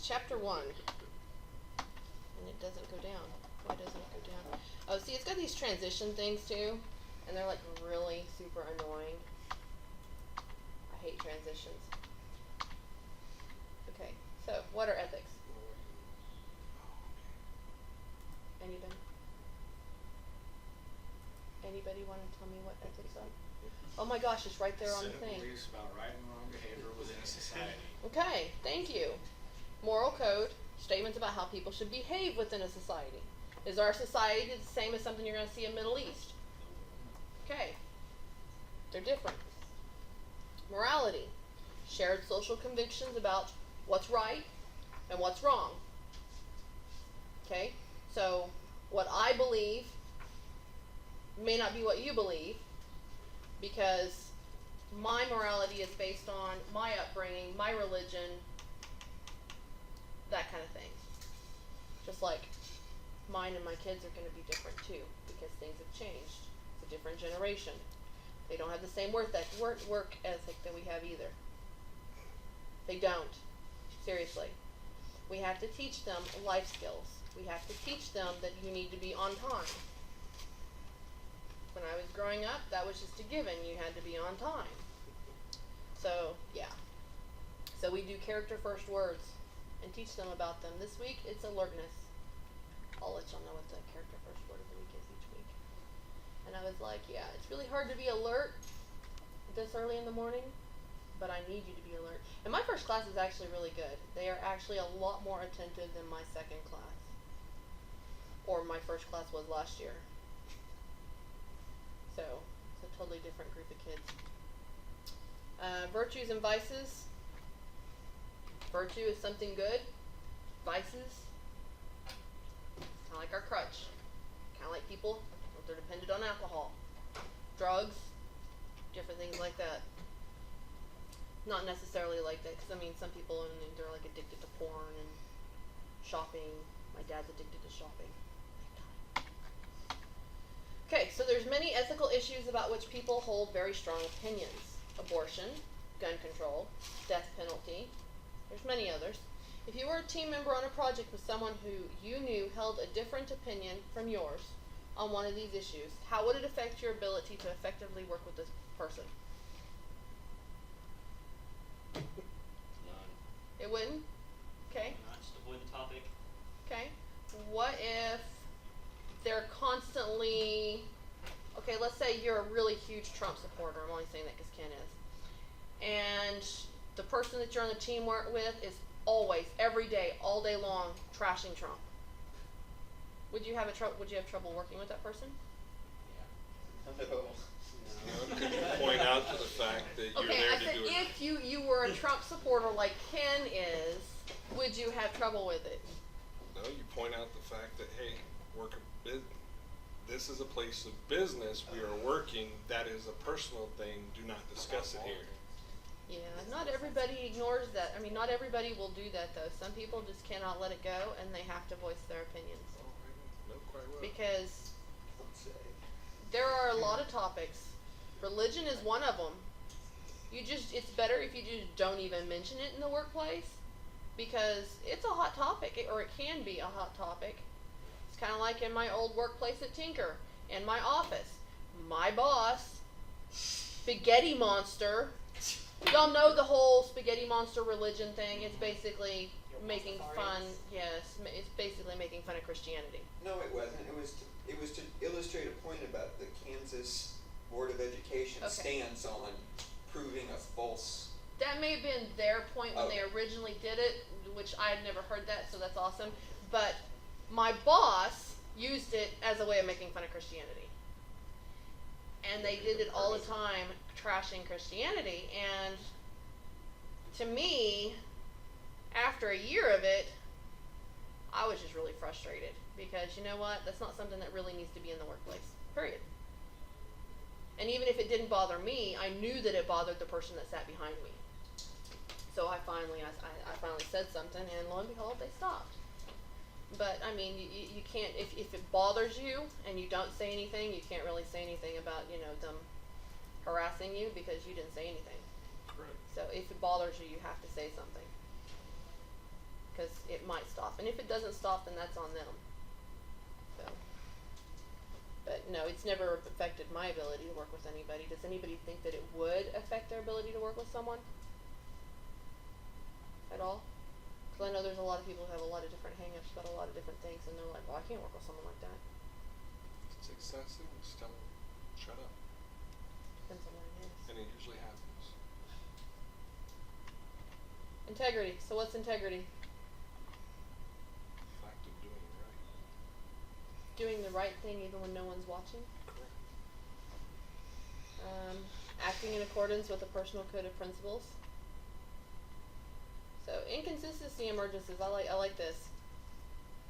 chapter 1. And it doesn't go down. Why doesn't it go down? Oh, see, it's got these transition things too, and they're like really super annoying. I hate transitions. Okay, so what are ethics? Anybody? Anybody want to tell me what ethics are? Oh my gosh, it's right there on the thing. Beliefs about right and wrong behavior within a society. Okay, thank you. Moral code, statements about how people should behave within a society. Is our society the same as something you're going to see in Middle East? Okay, they're different. Morality, shared social convictions about what's right and what's wrong. Okay, so what I believe may not be what you believe, because my morality is based on my upbringing, my religion, that kind of thing. Just like mine and my kids are going to be different too, because things have changed. It's a different generation. They don't have the same work ethic that we have either. They don't. Seriously. We have to teach them life skills. We have to teach them that you need to be on time. When I was growing up, that was just a given. You had to be on time. So, yeah. So we do character first words and teach them about them. This week, it's alertness. I'll let y'all know what the character first word of the week is each week. And I was like, yeah, it's really hard to be alert this early in the morning, but I need you to be alert. And my first class is actually really good. They are actually a lot more attentive than my second class. Or my first class was last year. So, it's a totally different group of kids. Virtues and vices. Virtue is something good. Vices, kind of like our crutch. Kind of like people, if they're dependent on alcohol. Drugs, different things like that. Not necessarily like that, because I mean, some people, they're like addicted to porn and shopping. My dad's addicted to shopping. Okay, so there's many ethical issues about which people hold very strong opinions. Abortion, gun control, death penalty. There's many others. If you were a team member on a project with someone who you knew held a different opinion from yours on one of these issues, how would it affect your ability to effectively work with this person? None. It wouldn't? Okay. Not just avoid the topic. Okay. What if they're constantly, okay, let's say you're a really huge Trump supporter. I'm only saying that because Ken is. And the person that you're on the team with is always, every day, all day long, trashing Trump. Would you have trouble working with that person? Yeah. No. Could you point out to the fact that you're there to do it? If you were a Trump supporter like Ken is, would you have trouble with it? No, you point out the fact that, hey, this is a place of business. We are working. That is a personal thing. Do not discuss it here. Yeah, not everybody ignores that. I mean, not everybody will do that, though. Some people just cannot let it go, and they have to voice their opinions. No, quite well. Because there are a lot of topics. Religion is one of them. It's better if you just don't even mention it in the workplace, because it's a hot topic, or it can be a hot topic. It's kind of like in my old workplace at Tinker, in my office. My boss, spaghetti monster. Y'all know the whole spaghetti monster religion thing. It's basically making fun. Yes, it's basically making fun of Christianity. No, it wasn't. It was to illustrate a point about the Kansas Board of Education stance on proving a false. That may have been their point when they originally did it, which I had never heard that, so that's awesome. But my boss used it as a way of making fun of Christianity. And they did it all the time, trashing Christianity. And to me, after a year of it, I was just really frustrated. Because you know what? That's not something that really needs to be in the workplace. Period. And even if it didn't bother me, I knew that it bothered the person that sat behind me. So I finally said something, and lo and behold, they stopped. But I mean, you can't, if it bothers you and you don't say anything, you can't really say anything about, them harassing you because you didn't say anything. Correct. So if it bothers you, you have to say something. Because And if it doesn't stop, then that's on them. So, but no, it's never affected my ability to work with anybody. Does anybody think that it would affect their ability to work with someone at all? Because I know there's a lot of people who have a lot of different hang-ups about a lot of different things, and they're like, well, I can't work with someone like that. If it's excessive, just tell them, shut up. Depends on what it is. And it usually happens. Integrity. So what's integrity? The fact of doing it right. Doing the right thing even when no one's watching. Correct. Acting in accordance with a personal code of principles. So inconsistency emergencies. I like this.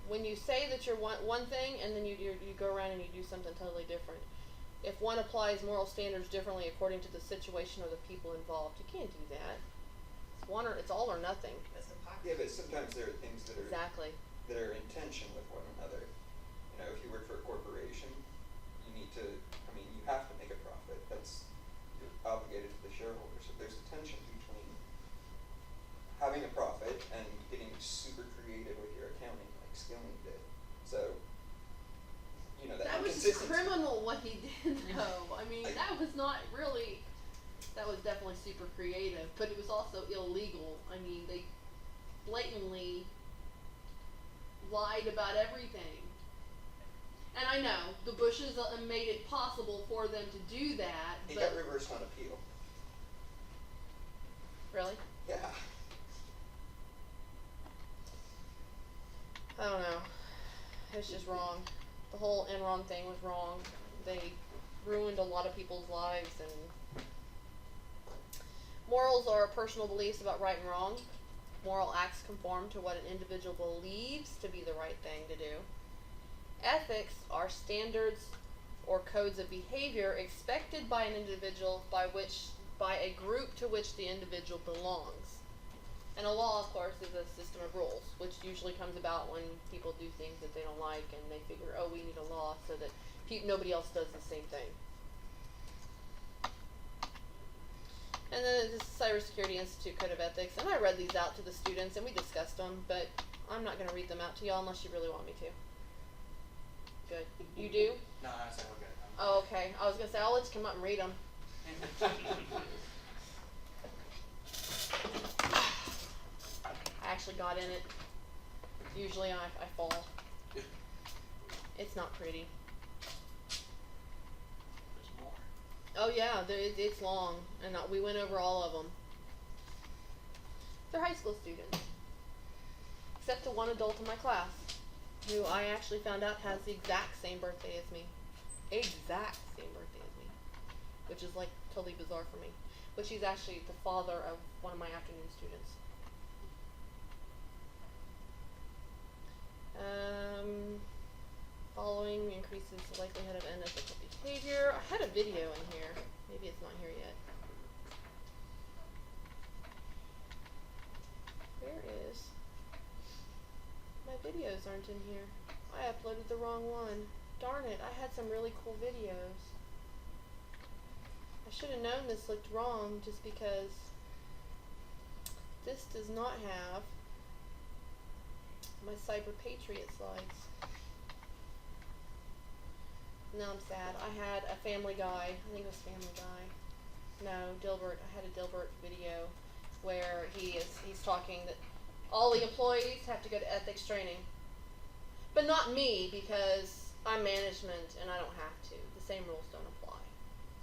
When you say that you're one thing and then you go around and you do something totally different. If one applies moral standards differently according to the situation or the people involved, you can't do that. It's all or nothing. That's hypocrisy. Yeah, but sometimes there are things that are Exactly. that are in tension with one another. You know, if you work for a corporation, you need to. I mean, you have to make a profit. You're obligated to the shareholders. So there's a tension between having a profit and getting super creative with your accounting, like Skilling did. So, you know, That was inconsistency. criminal what he did though. I mean, that was not really, that was definitely super creative, but it was also illegal. I mean, they blatantly lied about everything. And I know, the Bushes made it possible for them to do that, He but... got reversed on appeal. Really? Yeah. I don't know. It's just wrong. The whole Enron thing was wrong. They ruined a lot of people's lives, and morals are personal beliefs about right and wrong. Moral acts conform to what an individual believes to be the right thing to do. Ethics are standards or codes of behavior expected by an individual by a group to which the individual belongs. And a law, of course, is a system of rules, which usually comes about when people do things that they don't like, and they figure, oh, we need a law so that nobody else does the same thing. And then the Cybersecurity Institute Code of Ethics, and I read these out to the students, and we discussed them, but I'm not going to read them out to y'all unless you really want me to. Good. You do? No, that's okay. Oh, okay. I was going to say, I'll let you come up and read them. I actually got in it. Usually I fall. It's not pretty. There's more. Oh yeah, it's long, and we went over all of them. They're high school students, except to one adult in my class, who I actually found out has the exact same birthday as me. Exact same birthday as me, which is like totally bizarre for me. But she's actually the father of one of my afternoon students. Following increases the likelihood of unethical behavior. I had a video in here. Maybe it's not here yet. Where is? My videos aren't in here. I uploaded the wrong one. Darn it, I had some really cool videos. I should have known this looked wrong just because this does not have my Cyber Patriot slides. Now I'm sad. I had a Family Guy. I think it was Family Guy. No, Dilbert. I had a Dilbert video where he's talking that all the employees have to go to ethics training. But not me, because I'm management and I don't have to. The same rules don't apply.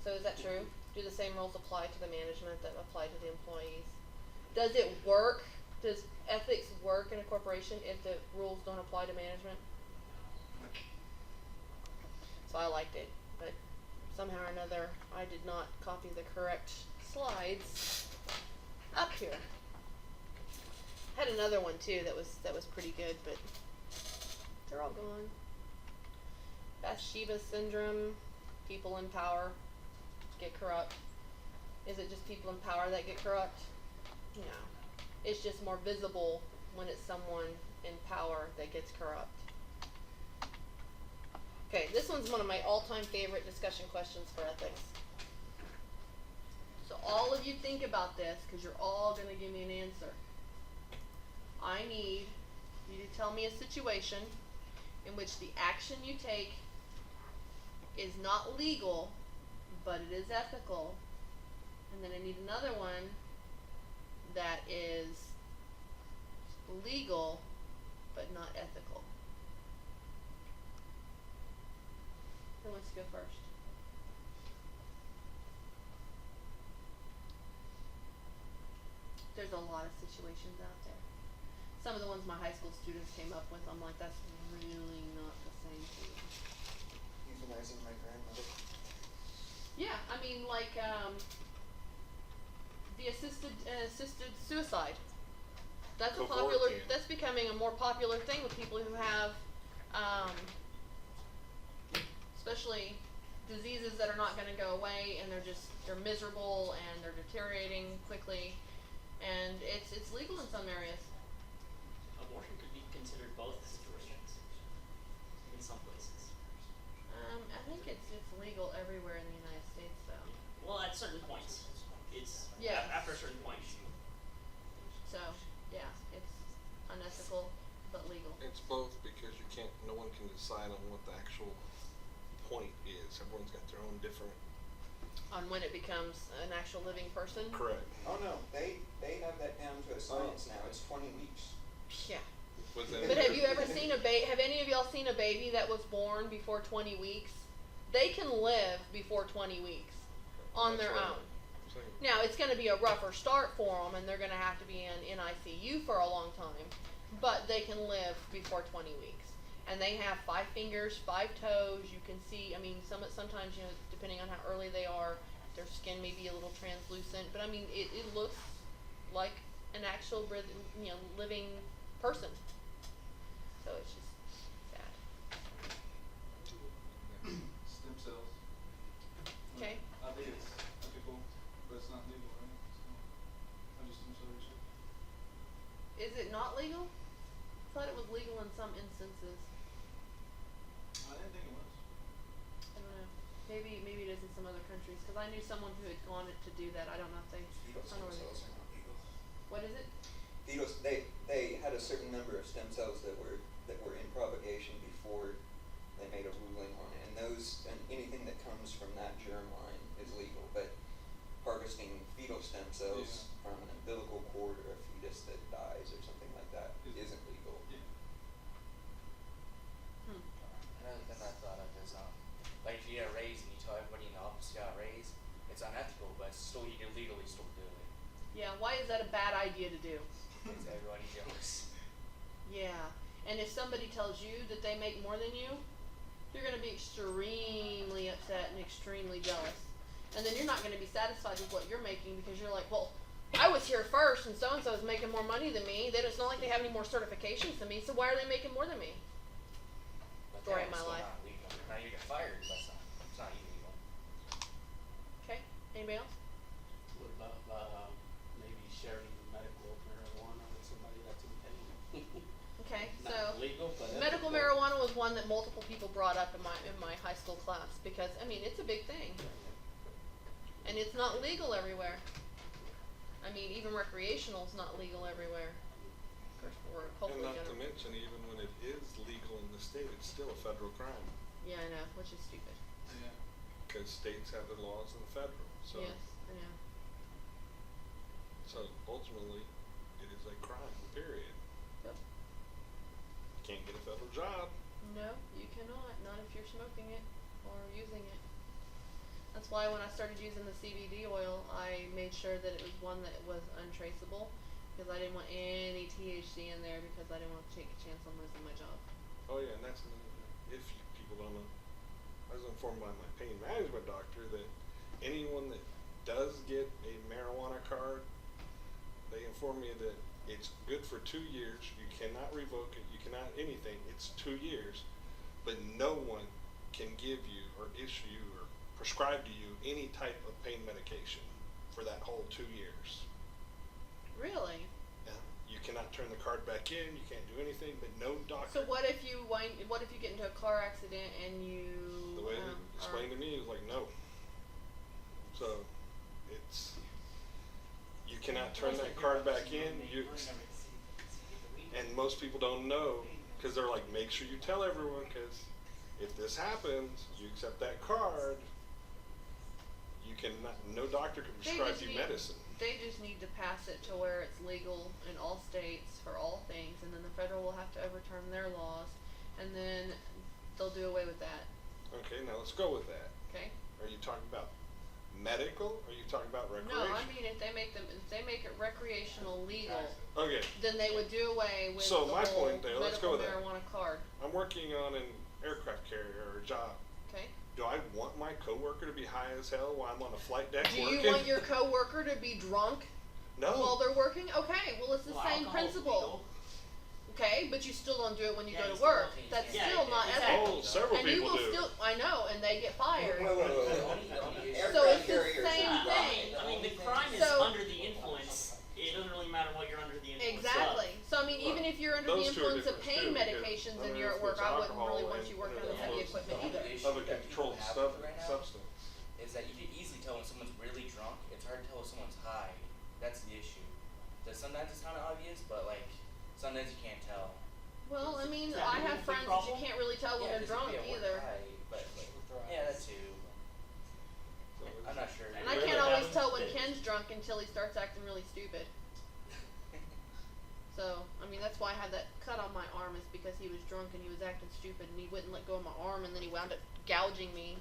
So is that true? Do the same rules apply to the management that apply to the employees? Does it work? Does ethics work in a corporation if the rules don't apply to management? So I liked it, but somehow or another I did not copy the correct slides up here. I had another one too that was pretty good, but they're all gone. Bathsheba syndrome, people in power get corrupt. Is it just people in power that get corrupt? No. It's just more visible when it's someone in power that gets corrupt. Okay, this one's one of my all-time favorite discussion questions for ethics. So all of you think about this, because you're all going to give me an answer. I need You need to tell me a situation in which the action you take is not legal, but it is ethical. And then I need another one that is legal, but not ethical. Who wants to go first? There's a lot of situations out there. Some of the ones my high school students came up with, I'm like, that's really not the same thing. Euthanizing my grandmother. Yeah, I mean, like, the assisted suicide. That's a popular, Coercion. that's becoming a more popular thing with people who have, especially diseases that are not gonna go away, and they're miserable, and they're deteriorating quickly, and it's legal in some areas. Abortion could be considered both situations in some places. I think it's legal everywhere in the United States, though. Well, at certain points, it's Yeah. after a certain point. So, yeah, it's unethical, but legal. It's both because no one can decide on what the actual point is. Everyone's got their own different. On when it becomes an actual living person? Correct. Oh no, they have that down to a science now. It's 20 weeks. Yeah. Within- But have you ever seen have any of y'all seen a baby that was born before 20 weeks? They can live before 20 weeks on That's their what own. I'm saying. Now, it's going to be a rougher start for them, and they're going to have to be in ICU for a long time, but they can live before 20 weeks. And they have 5 fingers, 5 toes. You can see, I mean, sometimes, you know, depending on how early they are, their skin may be a little translucent, but I mean, it looks like an actual, living person. So it's just sad. Stem cells. Okay. I think it's ethical, but it's not legal, right? So, I just stem cell research. Is it not legal? I thought it was legal in some instances. I didn't think it was. I don't know. Maybe it is in some other countries, because I knew someone who had gone to do that. I don't know if they. Fetal I stem don't know where cells they- are not legal. What is it? Fetal, they had a certain number of stem cells that were in propagation before they made a ruling on it, and anything that comes from that germline is legal. But harvesting fetal stem cells from an umbilical cord or a fetus that dies or something like that isn't legal. Yeah. Another thing I thought of is, like if you get a raise and you tell everybody in the office you got a raise, it's unethical, but still you can legally still do it. Yeah. Why is that a bad idea to do? Makes everybody jealous. Yeah. And if somebody tells you that they make more than you, you're going to be extremely upset and extremely jealous. And then you're not going to be satisfied with what you're making, because you're like, well, I was here first, and so is making more money than me. Then it's not like they have any more certifications than me, so why are they making more than me? But Story of that my is still life. not legal. Now you get fired, but it's not illegal. Okay. Anybody else? What about, maybe sharing medical marijuana with somebody that's in pain? Okay. Not So legal, but medical ethical. marijuana was one that multiple people brought up in my high school class, because I mean, it's a big thing. And it's not legal everywhere. I mean, even recreational is not legal everywhere. Of course, we're And hopefully not to gonna. mention, even when it is legal in the state, it's still a federal crime. Yeah, I know, which is stupid. Yeah. Because states have their laws than the federal. So, Yes, I know. so ultimately, it is a crime, period. Yep. You can't get a federal job. No, you cannot. Not if you're smoking it or using it. That's why when I started using the CBD oil, I made sure that it was one that was untraceable, because I didn't want any THC in there, because I didn't want to take a chance on losing my job. Oh yeah, and that's another thing. If people don't know, I was informed by my pain management doctor that anyone that does get a marijuana card, they inform me that it's good for 2 years. You cannot revoke it. You cannot anything. It's 2 years, but no one can give you or issue you or prescribe to you any type of pain medication for that whole 2 years. Really? Yeah. You cannot turn the card back in. You can't do anything, but no doctor. So what if you get into a car accident and you? The way they explained to me is like no. So you cannot turn that card back in. And And most people don't know, because they're like, make sure you tell everyone, because if this happens, you accept that card, you cannot, no doctor can prescribe you medicine. They just need to pass it to where it's legal in all states for all things, and then the federal will have to overturn their laws, and then they'll do away with that. Okay, now let's go with that. Okay? Are you talking about medical? Or are you talking about recreational? No, I mean if they make it recreational legal, Okay. then they would do away with So the my whole point there, let's go medical with that. marijuana card. I'm working on an aircraft carrier or a job. Okay? Do I want my coworker to be high as hell while I'm on a flight deck Do working? you want your coworker to be drunk No. while they're working? Okay, well it's the Well, same alcohol's principle. legal. Okay, but you still don't do it when you Yeah, go you to still work. don't change That's it. Yeah, still not exactly. ethical. Oh, several And you people will do. still, I know, and they get fired. Wait. So Aircraft it's the carriers same are thing. I mean, the crime is So- under the influence. It doesn't really matter what you're under the influence Exactly. of. So I mean, even if you're under the Those two are influence of different pain too, because medications and under you're at work, influence I of wouldn't really alcohol want you and working on under the heavy influence equipment either. of a controlled substance. Is that you can easily tell when someone's really drunk. It's hard to tell when someone's high. That's the issue. That sometimes it's kind of obvious, but like sometimes you can't tell. Well, I mean, Yeah, I you have have a big friends that you problem? can't really tell when Yeah, they're 'cause drunk it could be a work either. high, but yeah, that too. So I'm not sure. And I Really can't always haven't tell when been. Ken's drunk until he starts acting really stupid. So, I mean, that's why I had that cut on my arm, is because he was drunk and he was acting stupid and he wouldn't let go of my arm, and then he wound up gouging me.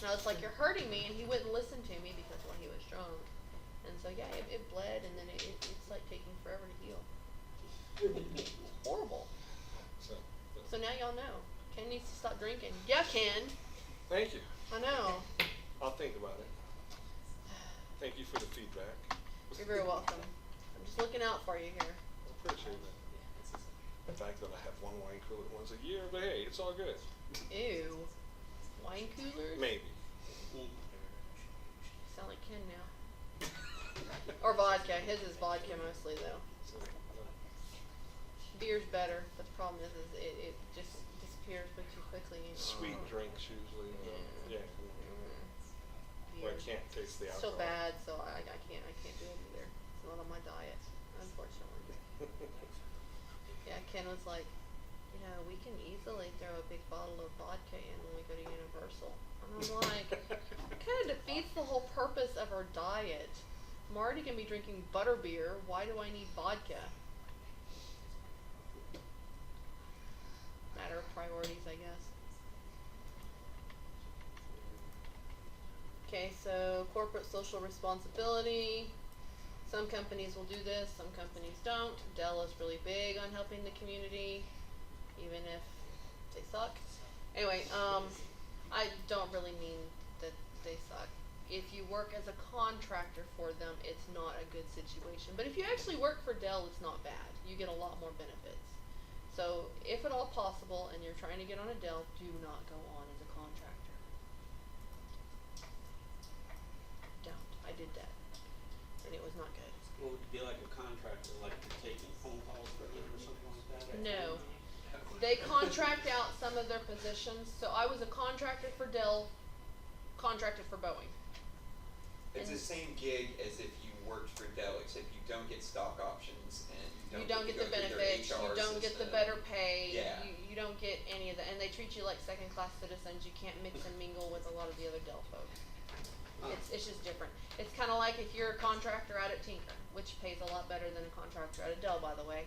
And I was like, you're hurting me, and he wouldn't listen to me because when he was drunk. And so, yeah, it bled, and then it's like taking forever to heal. Horrible. So, So now y'all know. Ken needs to stop drinking. Yeah, Ken. thank you. I know. I'll think about it. Thank you for the feedback. You're very welcome. I'm just looking out for you here. I appreciate that. The fact that I have one wine cooler once a year, but hey, it's all good. Ew. Wine coolers? Maybe. Sound like Ken now. Or vodka. His is vodka mostly, though. So, Beer's better, but the problem is it just disappears way too quickly. sweet drinks usually. Yeah. Where I can't taste the alcohol. So bad, so I can't do it either. It's not on my diet, unfortunately. Yeah, Ken was like, we can easily throw a big bottle of vodka in when we go to Universal. And I'm like, it kind of defeats the whole purpose of our diet. I'm already gonna be drinking butterbeer. Why do I need vodka? Matter of priorities, I guess. Okay, so corporate social responsibility. Some companies will do this, some companies don't. Dell is really big on helping the community, even if they suck. Anyway, I don't really mean that they suck. If you work as a contractor for them, it's not a good situation. But if you actually work for Dell, it's not bad. You get a lot more benefits. So, if at all possible, and you're trying to get on a Dell, do not go on as a contractor. Don't. I did that. And it was not good. What would it be like a contractor, like taking phone calls for them or something like that? No. They contract out some of their positions. So I was a contractor for Dell, contracted for Boeing. It's the same gig as if you worked for Dell, except you don't get stock options and You don't get to the go through their benefits, you HR don't get the system. better pay, Yeah. you don't get any of that, and they treat you like second class citizens. You can't mix and mingle with a lot of the other Dell folks. It's just different. It's kinda like if you're a contractor out at Tinker, which pays a lot better than a contractor out at Dell, by the way.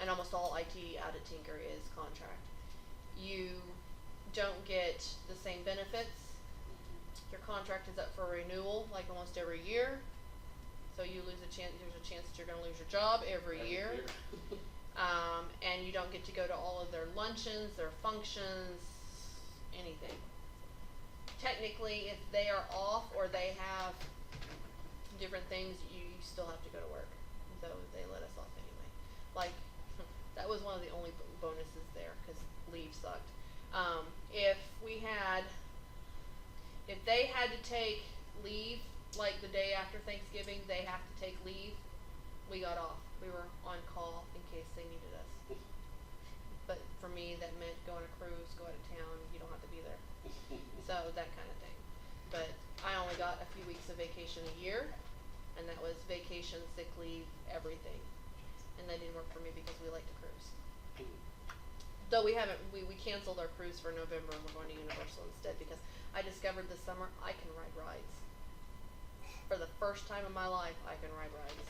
And almost all IT out at Tinker is contract. You don't get the same benefits. Your contract is up for renewal like almost every year. So you lose a chance, there's a chance that you're gonna lose your job every year. And you don't get to go to all of their luncheons, their functions, anything. Technically, if they are off or they have different things, you still have to go to work. So they let us off anyway. Like, that was one of the only bonuses there, cause leave sucked. If they had to take leave, like the day after Thanksgiving, they have to take leave, we got off. We were on call in case they needed us. But for me, that meant go on a cruise, go out of town, you don't have to be there. So that kind of thing. But I only got a few weeks of vacation a year, and that was vacation, sick leave, everything. and that didn't work for me because we like to cruise. Though we canceled our cruise for November and we're going to Universal instead because I discovered this summer I can ride rides. For the first time in my life, I can ride rides.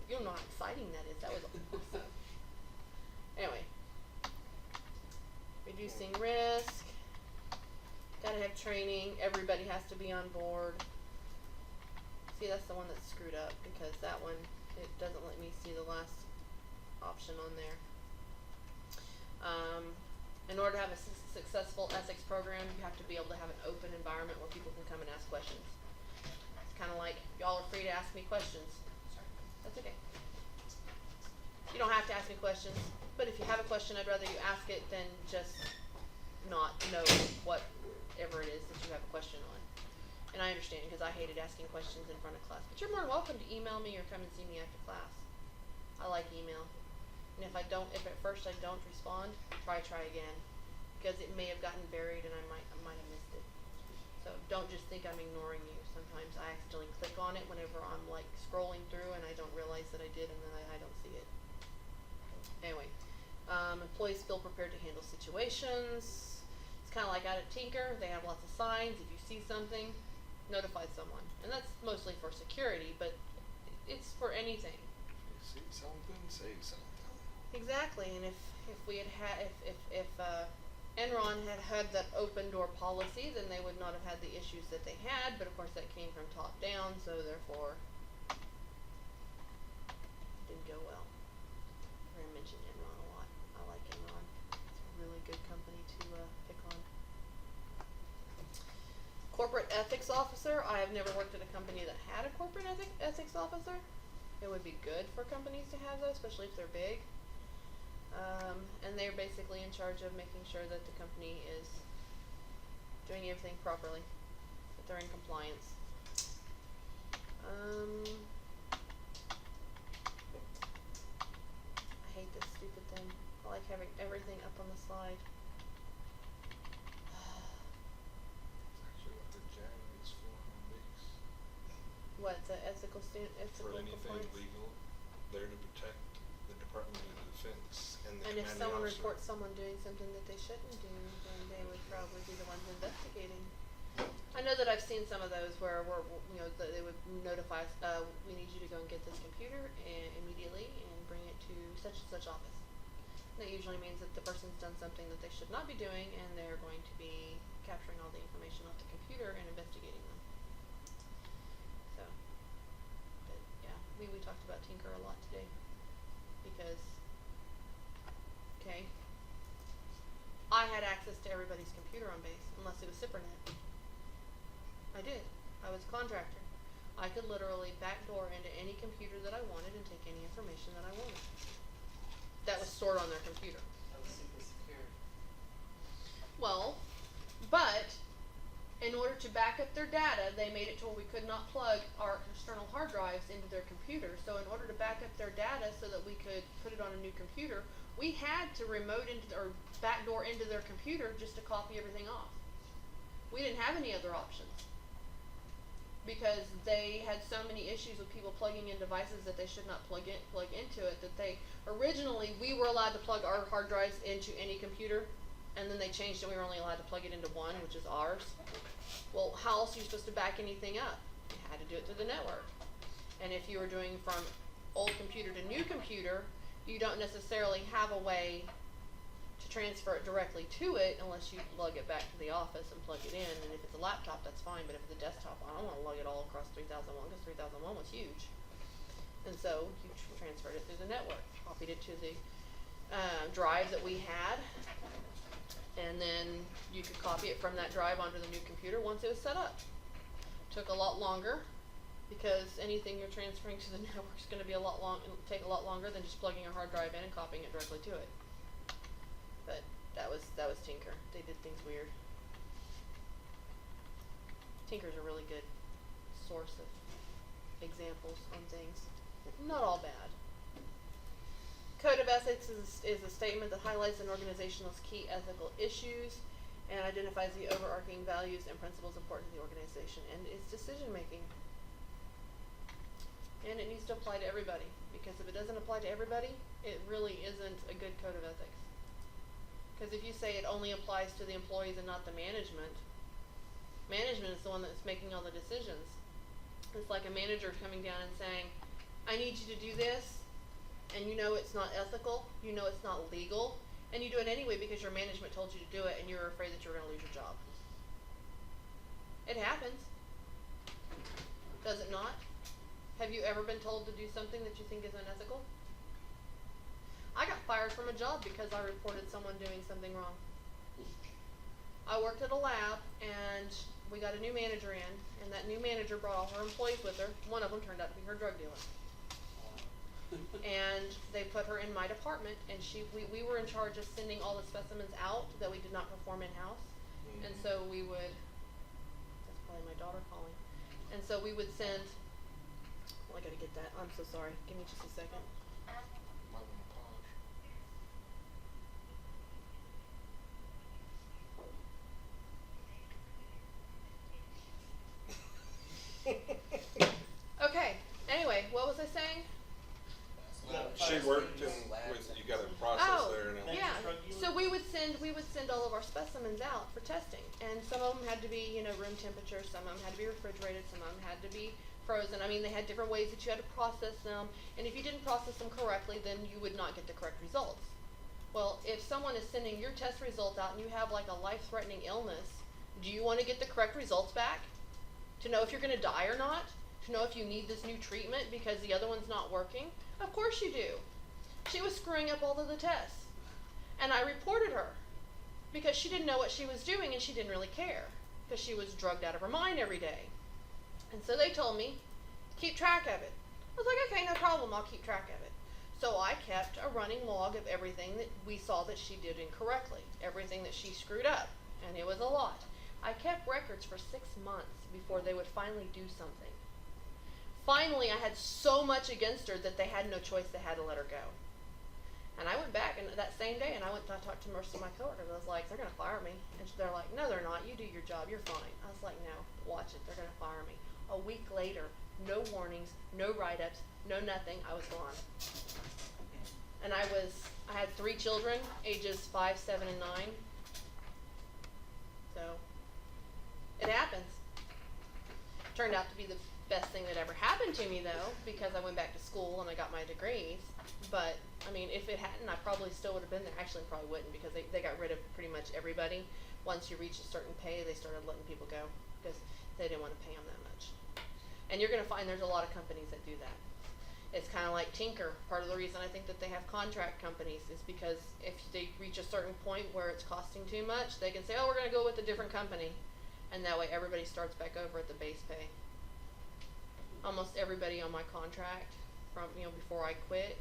You don't know how exciting that is. That was awesome. Anyway, reducing risk. Gotta have training. Everybody has to be on board. See, that's the one that's screwed up because that one, it doesn't let me see the last option on there. In order to have a successful ethics program, you have to be able to have an open environment where people can come and ask questions. It's kind of like, y'all are free to ask me questions. Sorry, that's okay. You don't have to ask me questions, but if you have a question, I'd rather you ask it than just not know whatever it is that you have a question on. And I understand because I hated asking questions in front of class. But you're more than welcome to email me or come and see me after class. I like email. And if at first I don't respond, try again. Because it may have gotten buried and I might have missed it. So don't just think I'm ignoring you. Sometimes I accidentally click on it whenever I'm like scrolling through and I don't realize that I did and then I don't see it. Anyway, employees feel prepared to handle situations. It's kind of like out at Tinker. They have lots of signs. If you see something, notify someone. And that's mostly for security, but it's for anything. If you see something, say something. Exactly, and if we had Enron had that open door policy, then they would not have had the issues that they had, but of course that came from top down, so therefore it didn't go well. We're gonna mention Enron a lot. I like Enron. It's a really good company to pick on. Corporate ethics officer. I have never worked at a company that had a corporate ethics officer. It would be good for companies to have those, especially if they're big. And they're basically in charge of making sure that the company is doing everything properly, that they're in compliance. I hate this stupid thing. I like having everything up on the slide. Actually, what the JAG is for on base. What, the ethical For anything compliance? legal, they're to protect the Department of Defense and the And if commanding someone officer. reports someone doing something that they shouldn't do, then they would probably be the ones investigating. I know that I've seen some of those where they would notify us, we need you to go and get this computer immediately and bring it to such and such office. That usually means that the person's done something that they should not be doing and they're going to be capturing all the information off the computer and investigating them. So, but yeah, we talked about Tinker a lot today because, okay, I had access to everybody's computer on base unless it was SIPRNet. I did. I was a contractor. I could literally backdoor into any computer that I wanted and take any information that I wanted. That was stored on their computer. That was super secure. Well, but in order to back up their data, they made it to where we could not plug our external hard drives into their computer. So in order to back up their data so that we could put it on a new computer, we had to remote into or backdoor into their computer just to copy everything off. We didn't have any other options because they had so many issues with people plugging in devices that they should not plug into it, that they originally we were allowed to plug our hard drives into any computer, and then they changed it. We were only allowed to plug it into one, which is ours. Well, how else are you supposed to back anything up? You had to do it through the network. And if you were doing from old computer to new computer, you don't necessarily have a way to transfer it directly to it unless you lug it back to the office and plug it in. And if it's a laptop, that's fine, but if it's a desktop, I don't want to lug it all across 3001 because 3001 was huge. And so you transferred it through the network, copied it to the drive that we had, and then you could copy it from that drive onto the new computer once it was set up. Took a lot longer because anything you're transferring to the network is going to be take a lot longer than just plugging a hard drive in and copying it directly to it. But that was Tinker. They did things weird. Tinker's a really good source of examples on things. Not all bad. Code of ethics is a statement that highlights an organization's key ethical issues and identifies the overarching values and principles important to the organization and its decision making. And it needs to apply to everybody because if it doesn't apply to everybody, it really isn't a good code of ethics. Because if you say it only applies to the employees and not the management, management is the one that's making all the decisions. It's like a manager coming down and saying, I need you to do this, and you know it's not ethical, you know it's not legal, and you do it anyway because your management told you to do it and you're afraid that you're going to lose your job. It happens. Does it not? Have you ever been told to do something that you think is unethical? I got fired from a job because I reported someone doing something wrong. I worked at a lab and we got a new manager in, and that new manager brought all her employees with her. One of them turned out to be her drug dealer. And they put her in my department, and we were in charge of sending all the specimens out that we did not perform in-house. And so we would, that's probably my daughter calling. And so we would send, well, I gotta get that, I'm so sorry, give me just a second. Okay, anyway, what was I saying? She worked in, with, you got a process there and everything. Yeah, so we would send all of our specimens out for testing, and some of them had to be, room temperature, some of them had to be refrigerated, some of them had to be frozen. I mean, they had different ways that you had to process them, and if you didn't process them correctly, then you would not get the correct results. Well, if someone is sending your test results out and you have like a life-threatening illness, do you want to get the correct results back? To know if you're going to die or not? To know if you need this new treatment because the other one's not working? Of course you do. She was screwing up all of the tests. And I reported her because she didn't know what she was doing and she didn't really care because she was drugged out of her mind every day. And so they told me, keep track of it. I was like, okay, no problem, I'll keep track of it. So I kept a running log of everything that we saw that she did incorrectly, everything that she screwed up, and it was a lot. I kept records for 6 months before they would finally do something. Finally, I had so much against her that they had no choice, they had to let her go. And I went back and that same day and I went and I talked to most of my coworkers. I was like, they're going to fire me. And they're like, no, they're not. You do your job. You're fine. I was like, no, watch it. They're going to fire me. A week later, no warnings, no write-ups, no nothing. I was gone. And I had 3 children, ages 5, 7, and 9. So it happens. Turned out to be the best thing that ever happened to me though, because I went back to school and I got my degrees. But I mean, if it hadn't, I probably still would have been there. Actually, I probably wouldn't, because they got rid of pretty much everybody. Once you reach a certain pay, they started letting people go because they didn't want to pay them that much. And you're going to find there's a lot of companies that do that. It's kind of like Tinker. Part of the reason I think that they have contract companies is because if they reach a certain point where it's costing too much, they can say, oh, we're going to go with a different company. And that way everybody starts back over at the base pay. Almost everybody on my contract from, before I quit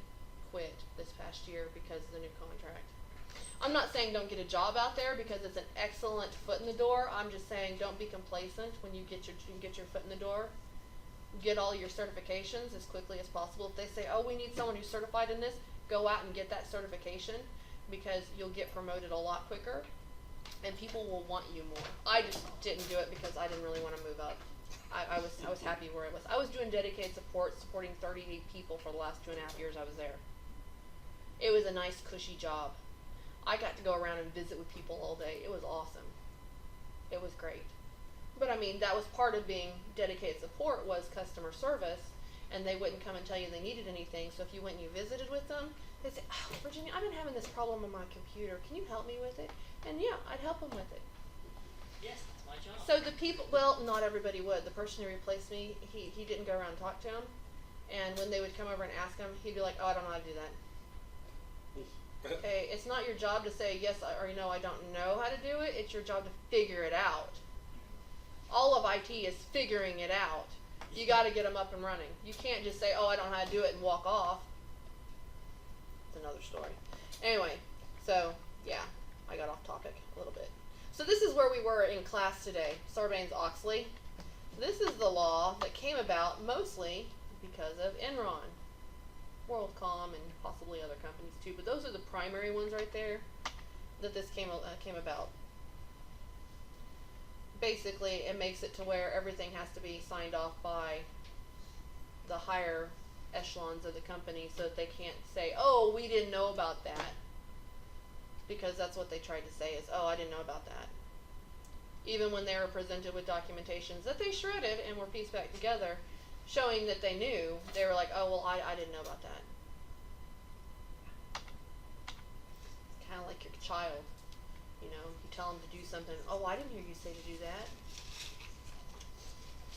this past year because of the new contract. I'm not saying don't get a job out there because it's an excellent foot in the door. I'm just saying don't be complacent when you get your foot in the door. Get all your certifications as quickly as possible. If they say, oh, we need someone who's certified in this, go out and get that certification because you'll get promoted a lot quicker and people will want you more. I just didn't do it because I didn't really want to move up. I was happy where I was. I was doing dedicated support, supporting 38 people for the last 2.5 years I was there. It was a nice, cushy job. I got to go around and visit with people all day. It was awesome. It was great. But I mean, that was part of being dedicated support was customer service, and they wouldn't come and tell you they needed anything. So if you went and you visited with them, they'd say, oh, Virginia, I've been having this problem on my computer. Can you help me with it? And yeah, I'd help them with it. Yes, that's my job. So the people, well, not everybody would. The person who replaced me, he didn't go around and talk to him. And when they would come over and ask him, he'd be like, oh, I don't know how to do that. Okay, it's not your job to say yes or no, I don't know how to do it. It's your job to figure it out. All of IT is figuring it out. You got to get them up and running. You can't just say, oh, I don't know how to do it and walk off. It's another story. Anyway, so yeah, I got off topic a little bit. So this is where we were in class today, Sarbanes-Oxley. This is the law that came about mostly because of Enron, WorldCom, and possibly other companies too. But those are the primary ones right there that this came about. Basically, it makes it to where everything has to be signed off by the higher echelons of the company so that they can't say, oh, we didn't know about that. Because that's what they tried to say is, oh, I didn't know about that. Even when they were presented with documentations that they shredded and were pieced back together, showing that they knew, they were like, oh, well, I didn't know about that. It's kind of like your child. You know, you tell them to do something, oh, I didn't hear you say to do that.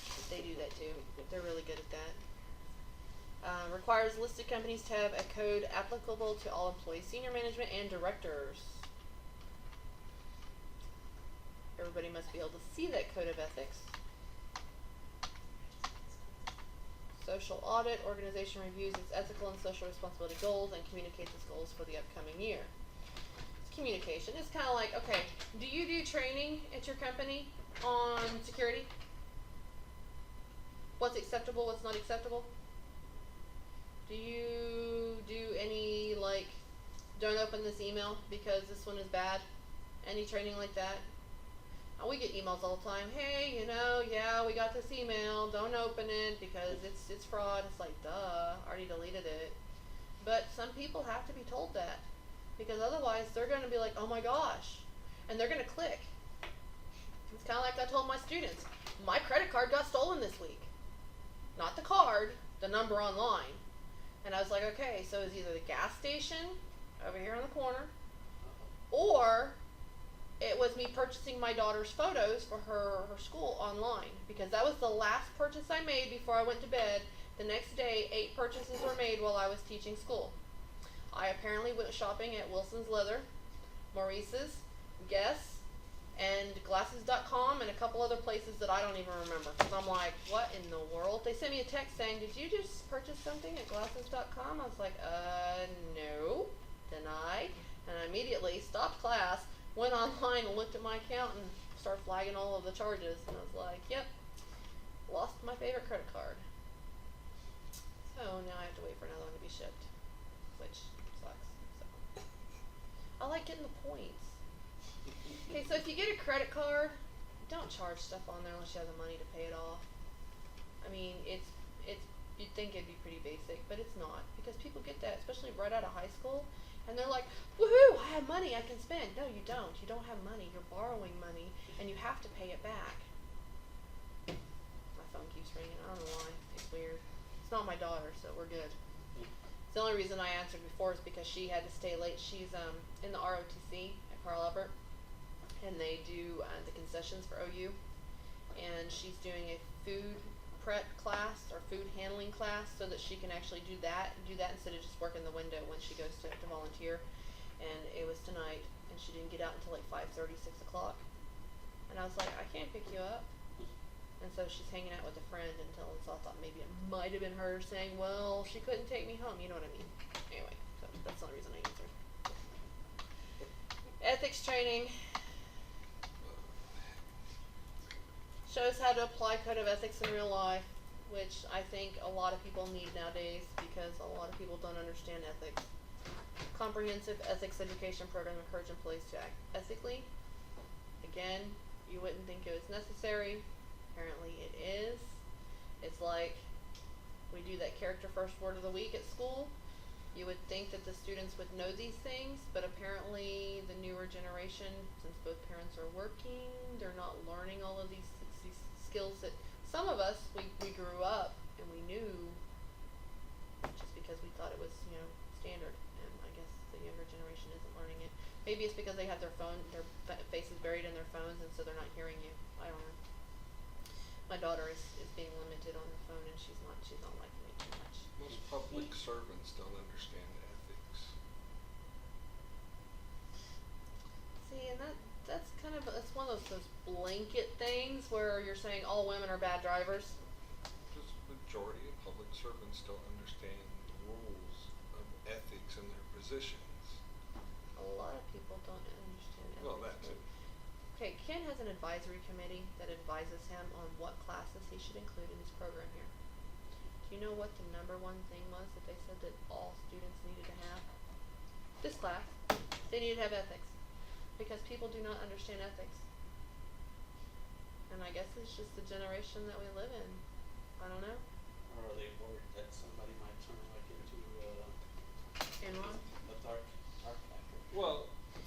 But they do that too. They're really good at that. Requires listed companies to have a code applicable to all employees, senior management, and directors. Everybody must be able to see that code of ethics. Social Audit Organization reviews its ethical and social responsibility goals and communicates its goals for the upcoming year. It's communication. It's kind of like, okay, do you do training at your company on security? What's acceptable, what's not acceptable? Do you do any, like, don't open this email because this one is bad? Any training like that? We get emails all the time. Hey, you know, yeah, we got this email. Don't open it because it's fraud. It's like, duh, already deleted it. But some people have to be told that because otherwise they're going to be like, oh my gosh, and they're going to click. It's kind of like I told my students, my credit card got stolen this week. Not the card, the number online. And I was like, okay, so it's either the gas station over here in the corner, or it was me purchasing my daughter's photos for her school online, because that was the last purchase I made before I went to bed. The next day, 8 purchases were made while I was teaching school. I apparently went shopping at Wilson's Leather, Maurice's, Guess, and Glasses.com, and a couple other places that I don't even remember. Because I'm like, what in the world? They sent me a text saying, did you just purchase something at Glasses.com? I was like, no, denied. And I immediately stopped class, went online and looked at my account and started flagging all of the charges. And I was like, yep, lost my favorite credit card. So now I have to wait for another one to be shipped, which sucks. So I like getting the points. Okay, so if you get a credit card, don't charge stuff on there unless you have the money to pay it off. I mean, it's you'd think it'd be pretty basic, but it's not, because people get that, especially right out of high school, and they're like, woohoo, I have money I can spend. No, you don't. You don't have money. You're borrowing money, and you have to pay it back. My phone keeps ringing. I don't know why. It's weird. It's not my daughter, so we're good. The only reason I answered before is because she had to stay late. She's in the ROTC at Carl Albert, and they do the concessions for OU, and she's doing a food prep class or food handling class so that she can actually do that instead of just working the window when she goes to volunteer. And it was tonight, and she didn't get out until like 5:30, 6 o'clock, and I was like, I can't pick you up. And so she's hanging out with a friend until, so I thought maybe it might have been her saying, well, she couldn't take me home, you know what I mean. Anyway, so that's the only reason I answered. Ethics training shows how to apply code of ethics in real life, which I think a lot of people need nowadays because a lot of people don't understand ethics. Comprehensive ethics education program encourages employees to act ethically. Again, you wouldn't think it was necessary. Apparently it is. It's like we do that character first word of the week at school. You would think that the students would know these things, but apparently the newer generation, since both parents are working, they're not learning all of these skills that some of us, we grew up and we knew just because we thought it was, standard. And I guess the younger generation isn't learning it. Maybe it's because they have their faces buried in their phones, and so they're not hearing you. I don't know. My daughter is being limited on her phone, and she's not liking it too much. Most public servants don't understand ethics. See, and that's kind of, it's one of those blanket things where you're saying all women are bad drivers. Just the majority of public servants don't understand the rules of ethics in their positions. A lot of people don't understand ethics. Well, that too. Okay, Ken has an advisory committee that advises him on what classes he should include in his program here. Do you know what the number one thing was that they said that all students needed to have? This class, they needed to have ethics, because people do not understand ethics. And I guess it's just the generation that we live in. I don't know. Or are they worried that somebody might turn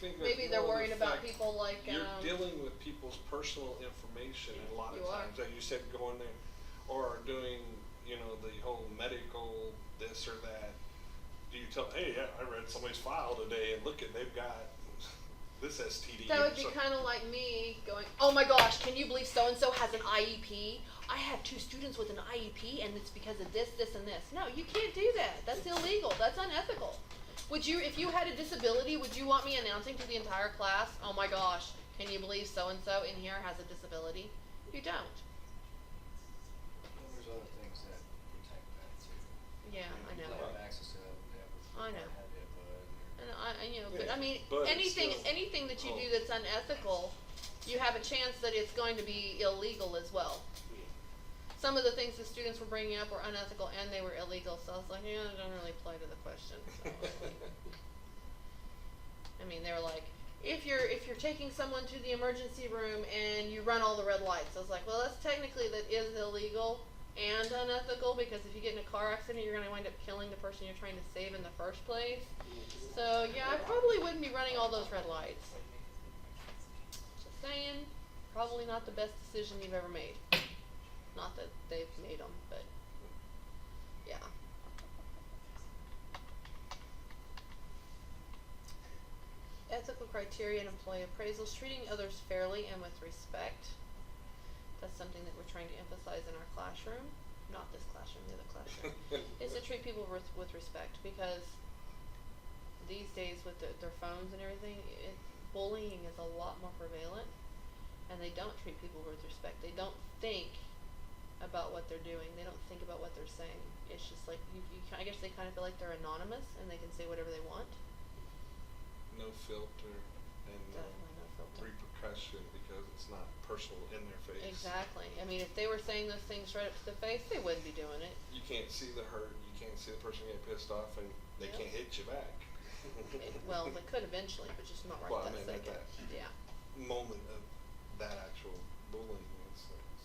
think that's maybe they're more worried the about fact people like, you're dealing with people's personal information a lot of You are. times. Like you said, going there or doing, you know, the whole medical this or that. Do you tell, hey, yeah, I read somebody's file today and look at, they've got this STD. that would be So- kind of like me going, oh my gosh, can you believe so-and-so has an IEP? I have 2 students with an IEP and it's because of this, this, and this. No, you can't do that. That's illegal. That's unethical. Would you, if you had a disability, would you want me announcing to the entire class, oh my gosh, can you believe so-and-so in here has a disability? You don't. Well, there's other things that protect that too. Yeah, I know. People have access to that, I know. have HIPAA and And you know, Yeah, but I mean, but it's anything, still- anything that you do oh. that's unethical, you have a chance that it's going to be illegal as well. Some of the things the students were bringing up were unethical and they were illegal, so I was like, yeah, it don't really apply to the question. So, I mean, they were like, if you're taking someone to the emergency room and you run all the red lights, I was like, well, that's technically that is illegal and unethical because if you get in a car accident, you're going to wind up killing the person you're trying to save in the first place. So yeah, I probably wouldn't be running all those red lights. Just saying, probably not the best decision you've ever made. Not that they've made them, but yeah. Ethical criteria and employee appraisals, treating others fairly and with respect. That's something that we're trying to emphasize in our classroom. Not this classroom, the other classroom. Is to treat people with respect because these days with their phones and everything, bullying is a lot more prevalent and they don't treat people with respect. They don't think about what they're doing. They don't think about what they're saying. It's just like, I guess they kind of feel like they're anonymous and they can say whatever they want. No filter and Definitely no filter. repercussion because it's not personal in their face. Exactly. I mean, if they were saying those things right up to the face, they wouldn't be doing it. You can't see the hurt. You can't see the person get pissed off, and they Yep. can't hit you back. Well, they could eventually, but just not right Well, I that mean, at second. that Yeah. moment of that actual bullying instance.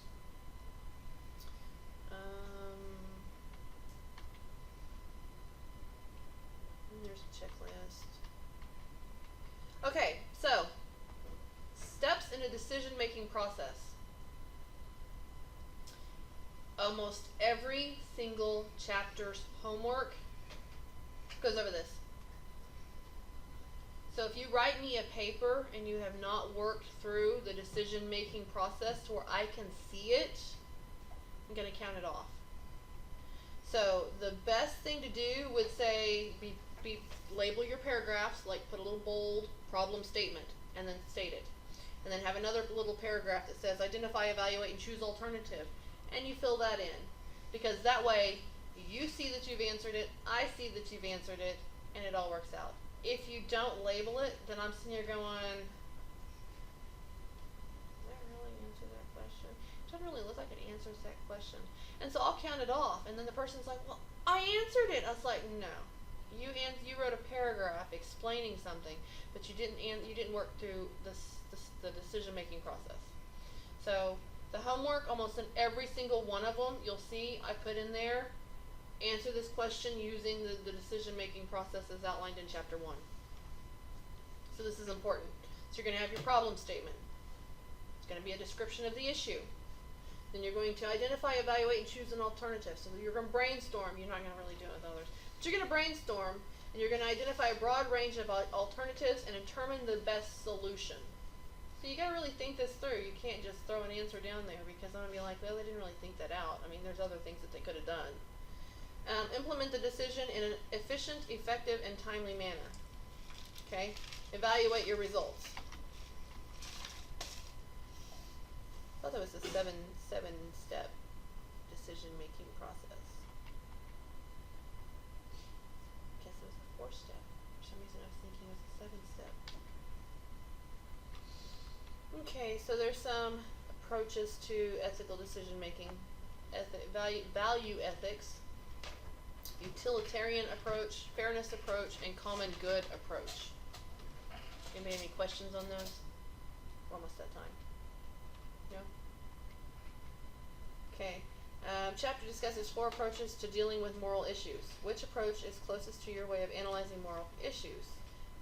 And there's a checklist. Okay, so steps in a decision-making process. Almost every single chapter's homework goes over this. So if you write me a paper and you have not worked through the decision-making process to where I can see it, I'm going to count it off. So the best thing to do would say label your paragraphs, like put a little bold problem statement and then state it. And then have another little paragraph that says identify, evaluate, and choose alternative. And you fill that in. Because that way you see that you've answered it, I see that you've answered it, and it all works out. If you don't label it, then I'm sitting here going, did I really answer that question? It doesn't really look like it answers that question. And so I'll count it off, and then the person's like, well, I answered it. I was like, no. You wrote a paragraph explaining something, but you didn't work through the decision-making process. So the homework, almost in every single one of them, you'll see I put in there, answer this question using the decision-making process as outlined in Chapter 1. So this is important. So you're going to have your problem statement. It's going to be a description of the issue. Then you're going to identify, evaluate, and choose an alternative. So you're going to brainstorm. You're not going to really do it with others. But you're going to brainstorm, and you're going to identify a broad range of alternatives and determine the best solution. So you got to really think this through. You can't just throw an answer down there because I'm going to be like, well, they didn't really think that out. I mean, there's other things that they could have done. Implement the decision in an efficient, effective, and timely manner. Okay? Evaluate your results. I thought that was a seven-step decision-making process. I guess it was a 4-step. For some reason I was thinking it was a 7-step. Okay, so there's some approaches to ethical decision-making. Value ethics, utilitarian approach, fairness approach, and common good approach. Anybody have any questions on those? We're almost at time. No? Okay. Chapter discusses 4 approaches to dealing with moral issues. Which approach is closest to your way of analyzing moral issues?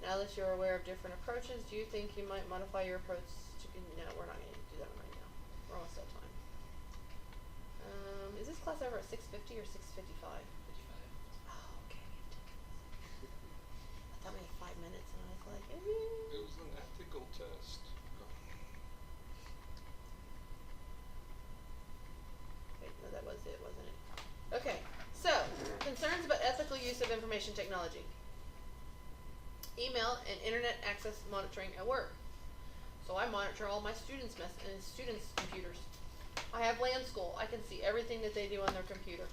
Now that you're aware of different approaches, do you think you might modify your approach to, no, we're not gonna do that one right now. We're almost out of time. Is this class over at 6:50 or 6:55? 55. Oh, okay. I thought we had 5 minutes and I was like, It was an ethical test. wait, no, that was it, wasn't it? Okay, so, concerns about ethical use of information technology. Email and internet access monitoring at work. So I monitor all my students' students' computers. I have land school. I can see everything that they do on their computer.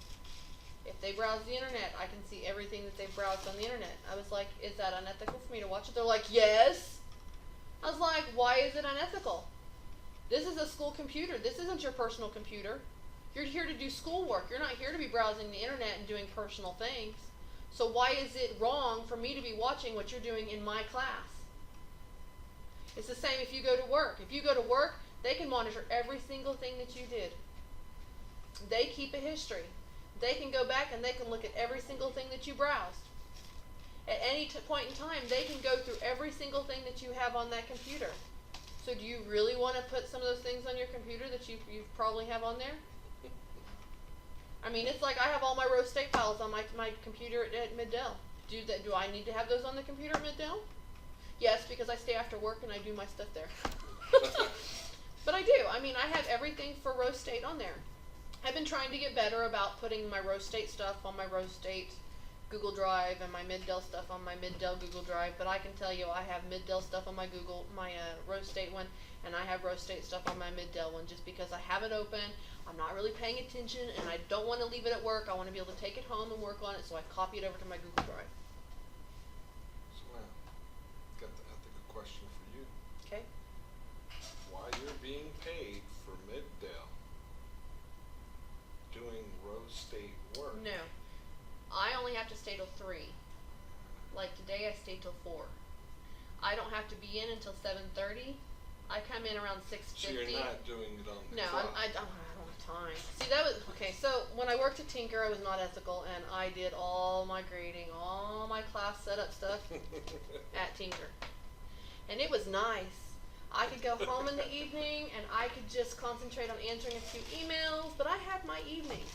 If they browse the internet, I can see everything that they've browsed on the internet. I was like, is that unethical for me to watch it? They're like, yes. I was like, why is it unethical? This is a school computer. This isn't your personal computer. You're here to do schoolwork. You're not here to be browsing the internet and doing personal things. So why is it wrong for me to be watching what you're doing in my class? It's the same if you go to work. If you go to work, they can monitor every single thing that you did. They keep a history. They can go back and they can look at every single thing that you browsed. At any point in time, they can go through every single thing that you have on that computer. So do you really want to put some of those things on your computer that you probably have on there? I mean, it's like I have all my row state files on my computer at Mid-Del. Do I need to have those on the computer at Mid-Del? Yes, because I stay after work and I do my stuff there. But I do. I mean, I have everything for row state on there. I've been trying to get better about putting my row state stuff on my row state Google Drive and my Mid-Del stuff on my Mid-Del Google Drive, but I can tell you I have Mid-Del stuff on my row state one, and I have row state stuff on my Mid-Del one just because I have it open. I'm not really paying attention and I don't want to leave it at work. I want to be able to take it home and work on it, so I copy it over to my Google Drive. So now, got the ethical question for you. Okay? While you're being paid for Mid-Del, doing row state work. No. I only have to stay till 3. Like today I stayed till 4. I don't have to be in until 7:30. I come in around 6:50. So you're not doing it on the No, clock. I don't have time. See, that was, okay, so when I worked at Tinker, I was not ethical, and I did all my grading, all my class setup stuff at Tinker. And it was nice. I could go home in the evening, and I could just concentrate on answering a few emails, but I had my evenings.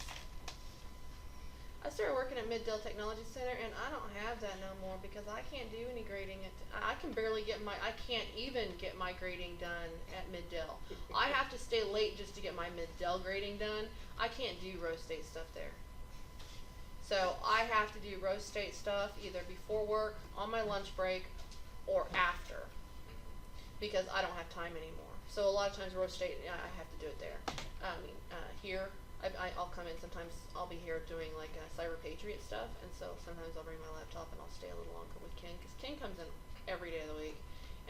I started working at Mid-Del Technology Center, and I don't have that no more because I can't do any grading. I can barely I can't even get my grading done at Mid-Del. I have to stay late just to get my Mid-Del grading done. I can't do row state stuff there. So I have to do row state stuff either before work, on my lunch break, or after because I don't have time anymore. So a lot of times row state, I have to do it there. Here, I'll come in sometimes. I'll be here doing like Cyber Patriot stuff, and so sometimes I'll bring my laptop and I'll stay a little longer with Ken because Ken comes in every day of the week,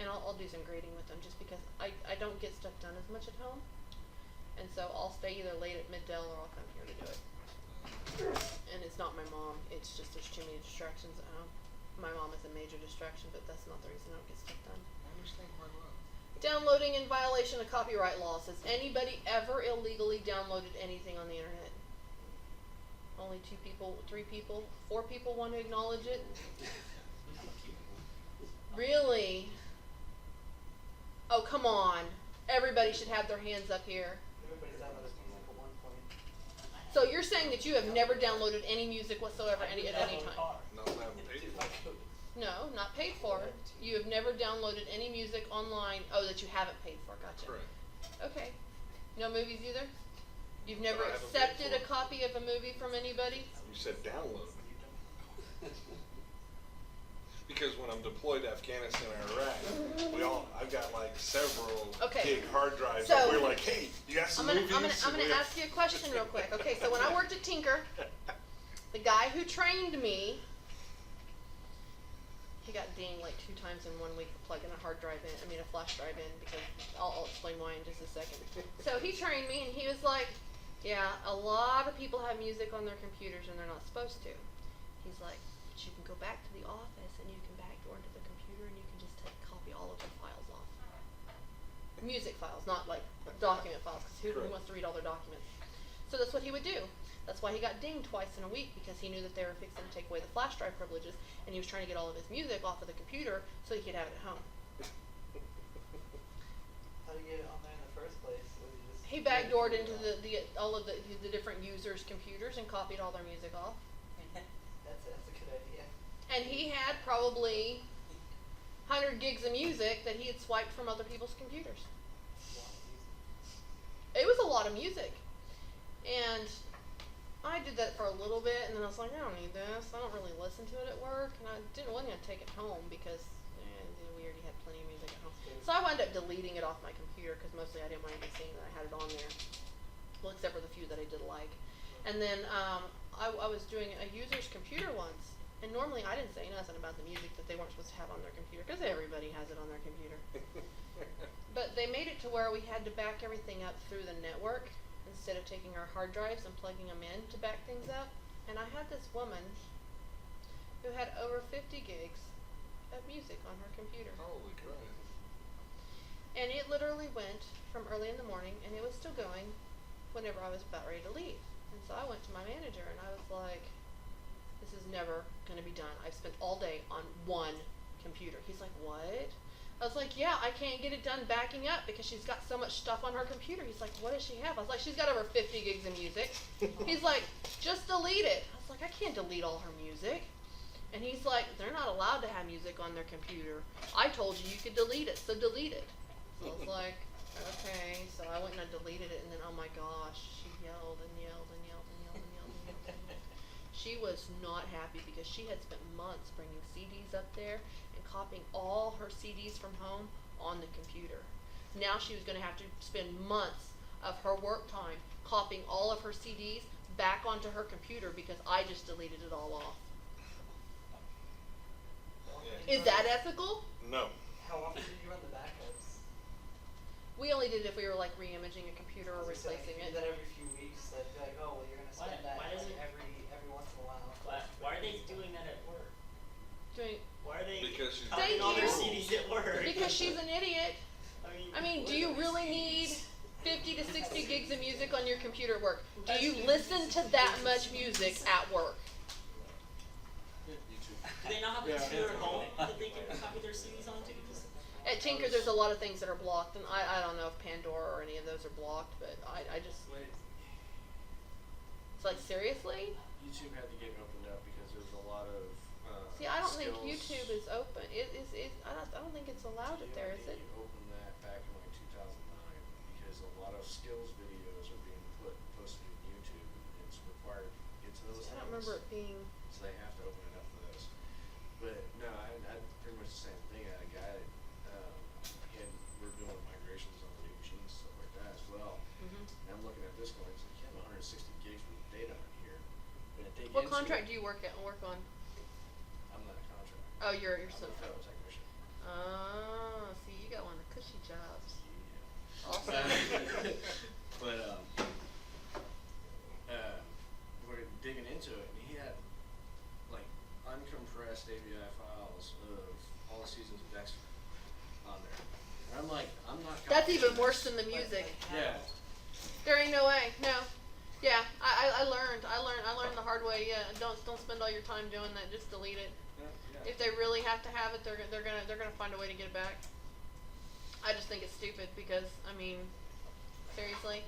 and I'll do some grading with him just because I don't get stuff done as much at home, and so I'll stay either late at Mid-Del or I'll come here to do it. And it's not my mom. It's just there's too many distractions at home. My mom is a major distraction, but that's not the reason I don't get stuff done. I understand why not. Downloading in violation of copyright laws. Has anybody ever illegally downloaded anything on the internet? Only 2 people, 3 people, 4 people want to acknowledge it? Really? Oh, come on. Everybody should have their hands up here. Everybody's downloaded music at one point. So you're saying that you have never downloaded any music whatsoever at any time? No, I haven't paid for it. No, not paid for. You have never downloaded any music online. Oh, that you haven't paid for. Gotcha. Correct. Okay. No movies either? You've never I haven't paid accepted for a it. copy of a movie from anybody? You said download. Because when I'm deployed to Afghanistan or Iraq, I've got like several Okay. big hard drives. So- and we're like, hey, you got some movies? I'm And gonna we have- ask you a question real quick. Okay, so when I worked at Tinker, the guy who trained me, he got dinged like 2 times in 1 week for plugging a flash drive in, because I'll explain why in just a second. So he trained me and he was like, yeah, a lot of people have music on their computers and they're not supposed to. He's like, but you can go back to the office and you can backdoor into the computer and you can just copy all of their files off. Music files, not like document files, because who Correct. wants to read all their documents? So that's what he would do. That's why he got dinged twice in a week, because he knew that they were fixing to take away the flash drive privileges, and he was trying to get all of his music off of the computer so he could have it at home. How do you get it on there in the first place? Was it just He backdoored into all of the different users' computers and copied all their music off. that's a good idea. And he had probably 100 gigs of music that he had swiped from other people's computers. It was a lot of music. And I did that for a little bit, and then I was like, I don't need this. I don't really listen to it at work, and I wasn't going to take it home because we already had plenty of music at home. So I wound up deleting it off my computer because mostly I didn't want anybody seeing that I had it on there. Well, except for the few that I did like. And then I was doing a user's computer once, and normally I didn't say nothing about the music that they weren't supposed to have on their computer because everybody has it on their computer. But they made it to where we had to back everything up through the network instead of taking our hard drives and plugging them in to back things up. And I had this woman who had over 50 gigs of music on her computer. Holy crap. And it literally went from early in the morning, and it was still going whenever I was about ready to leave. And so I went to my manager, and I was like, this is never going to be done. I've spent all day on one computer. He's like, what? I was like, yeah, I can't get it done backing up because she's got so much stuff on her computer. He's like, what does she have? I was like, she's got over 50 gigs of music. He's like, just delete it. I was like, I can't delete all her music. And he's like, they're not allowed to have music on their computer. I told you you could delete it, so delete it. So I was like, okay. So I went and I deleted it, and then, oh my gosh, she yelled and yelled and yelled and yelled and yelled and yelled and yelled. She was not happy because she had spent months bringing CDs up there and copying all her CDs from home on the computer. Now she was going to have to spend months of her work time copying all of her CDs back onto her computer because I just deleted it all off. Yeah. Is that ethical? No. How often did you run the backups? We only did it if we were like re-imaging a computer or So replacing you it. do that every few weeks. Like, be like, oh, well, you're gonna spend that why like, doesn't- every once in a while. Why are they doing that at work? Doing, Why are they Because she's copying Thank all their you. CDs at work? because she's an idiot. I mean, what do you are really these need CDs? 50 to 60 gigs of music on your computer at work? Do you listen to that much music at work? YouTube. Do they not have a computer at home that they can copy their CDs onto? At Tinker, there's a lot of things that are blocked, and I don't know if Pandora or any of those are blocked, but I just, it's like, seriously? YouTube had to get opened up because there was a lot of See, I don't think skills. YouTube is open. I don't think it's allowed it there, is it? They opened that back in like 2009 because a lot of skills videos are being posted on YouTube. And it's required to get to those I don't things. remember it being, So they have to open it up for those. But no, I had pretty much the same thing. I had a guy that we're doing migrations on new machines, stuff like that as well. And I'm looking at this going, it's like, you have 160 gigs worth of data on here. And dig what into contract it. do you work on? I'm not a contract. Oh, you're I'm so, a federal technician. oh, see, you got one of the cushy jobs. Yeah. Awesome. But we're digging into it, and he had like uncompressed AVI files of all the seasons of Dexter on there. And I'm like, I'm not. That's copying even this. worse than the music. Yeah. There ain't no way. No. Yeah, I learned the hard way. Yeah, don't spend all your time doing that. Just delete it. Yeah. If they really have to have it, they're gonna find a way to get it back. I just think it's stupid because, I mean, seriously.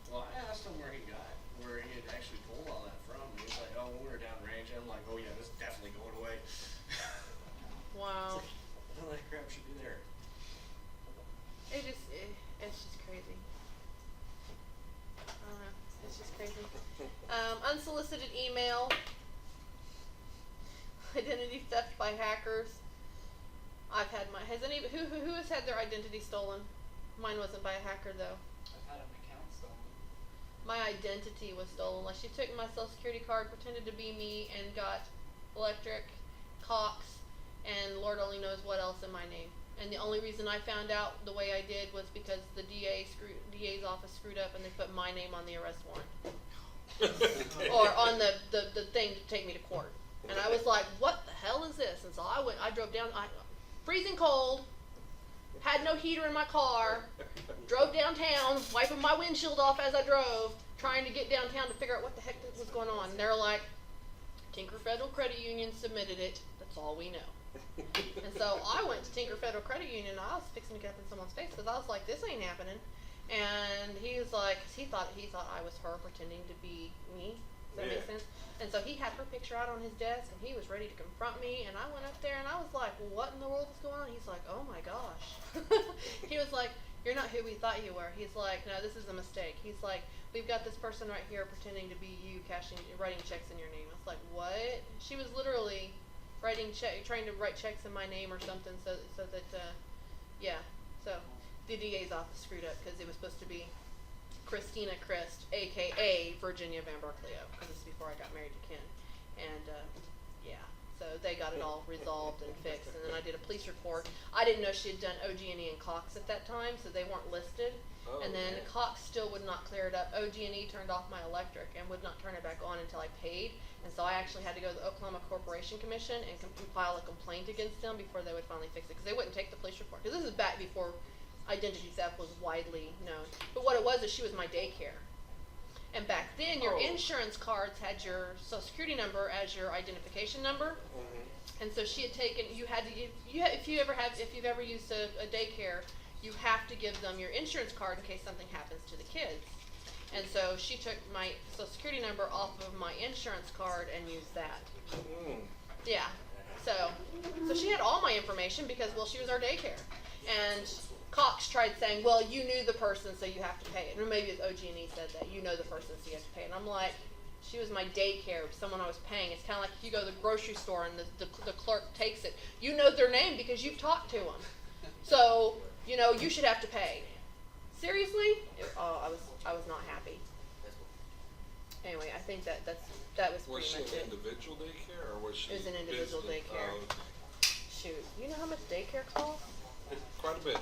Well, I asked him where he had actually pulled all that from, and he's like, oh, when we were downrange. I'm like, oh yeah, this is definitely going away. Wow. None of that crap should be there. It's just crazy. I don't know. It's just crazy. Unsolicited email. Identity theft by hackers. Who has had their identity stolen? Mine wasn't by a hacker though. I've had an account stolen. My identity was stolen. Like, she took my social security card, pretended to be me, and got electric, Cox, and Lord only knows what else in my name. And the only reason I found out the way I did was because the DA's office screwed up and they put my name on the arrest warrant. Or on the thing to take me to court. And I was like, what the hell is this? And so I drove down, freezing cold, had no heater in my car, drove downtown, wiping my windshield off as I drove, trying to get downtown to figure out what the heck was going on. And they're like, Tinker Federal Credit Union submitted it. That's all we know. And so I went to Tinker Federal Credit Union, and I was fixing to get up in someone's face because I was like, this ain't happening. And he was like, 'cause he thought I was her pretending to be me. Does that make sense? And so he had her picture out on his desk, and he was ready to confront me. And I went up there, and I was like, what in the world is going on? He's like, oh my gosh. He was like, you're not who we thought you were. He's like, no, this is a mistake. He's like, we've got this person right here pretending to be you, writing checks in your name. I was like, what? She was literally trying to write checks in my name or something, so that, yeah. So the DA's office screwed up because it was supposed to be Christina Christ, aka Virginia Van Berklio, because this is before I got married to Ken, and yeah. So they got it all resolved and fixed, and then I did a police report. I didn't know she had done OG&E and Cox at that time, so they weren't listed. Oh, and then okay. Cox still would not clear it up. OG&E turned off my electric and would not turn it back on until I paid. And so I actually had to go to the Oklahoma Corporation Commission and compile a complaint against them before they would finally fix it, because they wouldn't take the police report. Because this is back before identity theft was widely known. But what it was is she was my daycare. And back then, your Oh. insurance cards had your social security number as your identification number. Mm-hmm. And so she had taken, if you've ever used a daycare, you have to give them your insurance card in case something happens to the kids. And so she took my social security number off of my insurance card and used that. Mm. Yeah. So she had all my information because, well, she was our daycare. And Cox tried saying, well, you knew the person, so you have to pay it. Or maybe it was OG&E said that, you know the person, so you have to pay it. And I'm like, she was my daycare, someone I was paying. It's kind of like if you go to the grocery store and the clerk takes it. You know their name because you've talked to them. So, you should have to pay. Seriously? I was not happy. Anyway, I think that was Was she pretty much an it. individual daycare, or was she? It was an individual business? daycare. Oh, okay. Shoot, you know how much daycare costs? Quite a bit.